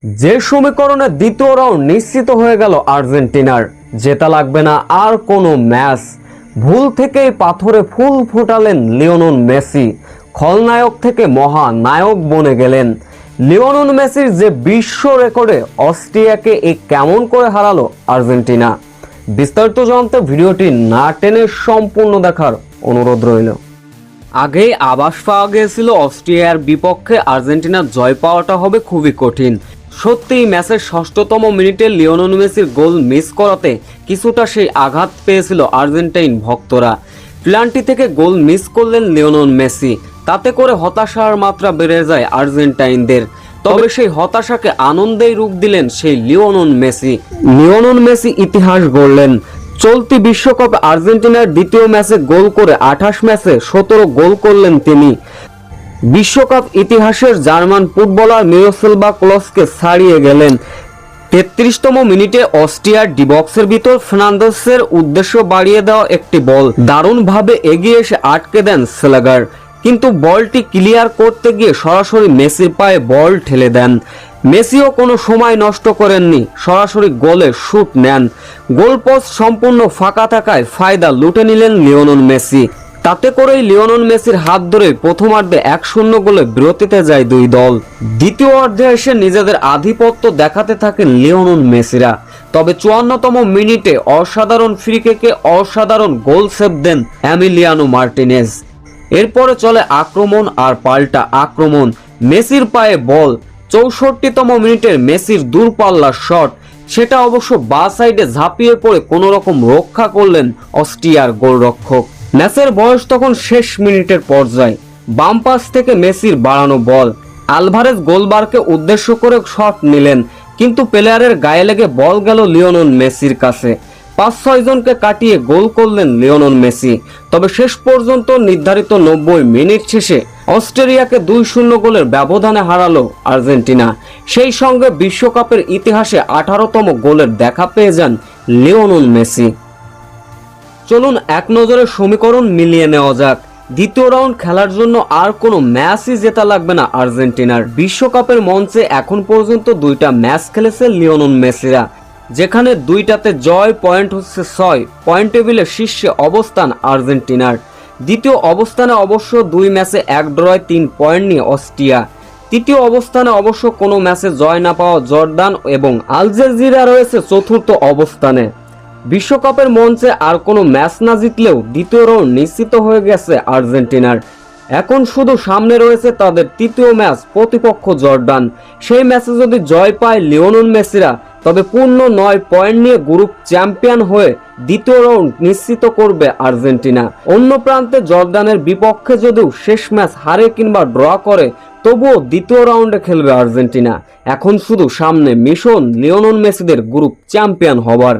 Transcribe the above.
যে সমীকরণে দ্বিতীয় রাউন্ড নিশ্চিত হয়ে গেল আর্জেন্টিনার, জেতা লাগবে না আর কোনো ম্যাচ। ভুল থেকেই পাথরে ফুল ফোটালেন লিওনেল মেসি, খলনায়ক থেকে মহানায়ক বনে গেলেন। লিওনেল মেসির যে বিশ্ব রেকর্ডে অস্ট্রিয়াকে কেমন করে হারালো আর্জেন্টিনা, বিস্তারিত জানতে ভিডিওটি না টেনে সম্পূর্ণ দেখার অনুরোধ রইল। আগেই আভাস পাওয়া গিয়েছিল অস্ট্রিয়ার বিপক্ষে আর্জেন্টিনার জয় পাওয়াটা হবে খুবই কঠিন। সত্যিই ম্যাচের ষষ্ঠতম মিনিটে লিওনেল মেসির গোল মিস করাতে কিছুটা সেই আঘাত পেয়েছিল আর্জেন্টাইন ভক্তরা। প্লান্টি থেকে গোল মিস করলেন লিওনেল মেসি, তাতে করে হতাশার মাত্রা বেড়ে যায় আর্জেন্টাইনদের। তবে সেই হতাশাকে আনন্দেই রূপ দিলেন সেই লিওনেল মেসি। লিওনেল মেসি ইতিহাস গড়লেন। চলতি বিশ্বকাপে আর্জেন্টিনার দ্বিতীয় ম্যাচে গোল করে 28 ম্যাচে 17 গোল করলেন তিনি। বিশ্বকাপ ইতিহাসের জার্মান ফুটবলার মিরোস্লাভ ক্লোজকে ছাড়িয়ে গেলেন। 33তম মিনিটে অস্ট্রিয়ার ডি বক্সের ভিতর ফার্নান্দেসের উদ্দেশ্য বাড়িয়ে দেওয়া একটি বল দারুণভাবে এগিয়ে এসে আটকে দেন সেলেগার, কিন্তু বলটি ক্লিয়ার করতে গিয়ে সরাসরি মেসির পায়ে বল ঠেলে দেন। মেসিও কোনো সময় নষ্ট করেননি, সরাসরি গোলে শুট নেন। গোলপোস্ট সম্পূর্ণ ফাঁকা থাকায় ফায়দা লুটে নিলেন লিওনেল মেসি। তাতে করেই লিওনেল মেসির হাত ধরে প্রথমার্ধে 1-0 গোলে বিরতিতে যায় দুই দল। দ্বিতীয় অর্ধে এসে নিজেদের আধিপত্য দেখাতে থাকেন লিওনেল মেসিরা। তবে 54তম মিনিটে অসাধারণ ফ্রি কিকে অসাধারণ গোল সেভ দেন এমিলিয়ানো মার্টিনেজ। এরপরে চলে আক্রমণ আর পাল্টা আক্রমণ। মেসির পায়ে বল, 64তম মিনিটের মেসির দূরপাল্লার শট, সেটা অবশ্য বাঁ সাইডে ঝাঁপিয়ে পড়ে কোনো রকম রক্ষা করলেন অস্ট্রিয়ার গোলরক্ষক। ম্যাচের বয়স তখন শেষ মিনিটের পর্যায়ে। বাম পাশ থেকে মেসির বাড়ানো বল, আলভারেজ গোলবারকে উদ্দেশ্য করে শট নিলেন, কিন্তু প্লেয়ারের গায়ে লেগে বল গেল লিওনেল মেসির কাছে। 5-6 জনকে কাটিয়ে গোল করলেন লিওনেল মেসি। তবে শেষ পর্যন্ত নির্ধারিত 90 মিনিট শেষে অস্ট্রেলিয়াকে 2-0 গোলের ব্যবধানে হারালো আর্জেন্টিনা। সেই সঙ্গে বিশ্বকাপের ইতিহাসে 18তম গোলের দেখা পেয়ে যান লিওনেল মেসি। চলুন এক নজরে সমীকরণ মিলিয়ে নেওয়া যাক। দ্বিতীয় রাউন্ড খেলার জন্য আর কোনো ম্যাচই জেতা লাগবে না আর্জেন্টিনার। বিশ্বকাপের মঞ্চে এখন পর্যন্ত 2টা ম্যাচ খেলেছে লিওনেল মেসিরা, যেখানে 2টাতে জয়, পয়েন্ট হচ্ছে 6। পয়েন্ট টেবিলে শীর্ষে অবস্থান আর্জেন্টিনার। দ্বিতীয় অবস্থানে অবশ্য 2 ম্যাচে 1 ড্রয় 3 পয়েন্ট নিয়ে অস্ট্রিয়া। তৃতীয় অবস্থানে অবশ্য কোনো ম্যাচে জয় না পাওয়া জর্দান এবং আলজেরিয়া রয়েছে চতুর্থ অবস্থানে। বিশ্বকাপের মঞ্চে আর কোনো ম্যাচ না জিতলেও দ্বিতীয় রাউন্ড নিশ্চিত হয়ে গেছে আর্জেন্টিনার। এখন শুধু সামনে রয়েছে তাদের তৃতীয় ম্যাচ, প্রতিপক্ষ জর্দান। সেই ম্যাচে যদি জয় পায় লিওনেল মেসিরা, তবে পূর্ণ 9 পয়েন্ট নিয়ে গ্রুপ চ্যাম্পিয়ন হয়ে দ্বিতীয় রাউন্ড নিশ্চিত করবে আর্জেন্টিনা। অন্য প্রান্তে জর্দানের বিপক্ষে যদিও শেষ ম্যাচ হারে কিংবা ড্র করে, তবুও দ্বিতীয় রাউন্ডে খেলবে আর্জেন্টিনা। এখন শুধু সামনে মিশন লিওনেল মেসিদের গ্রুপ চ্যাম্পিয়ন হবার।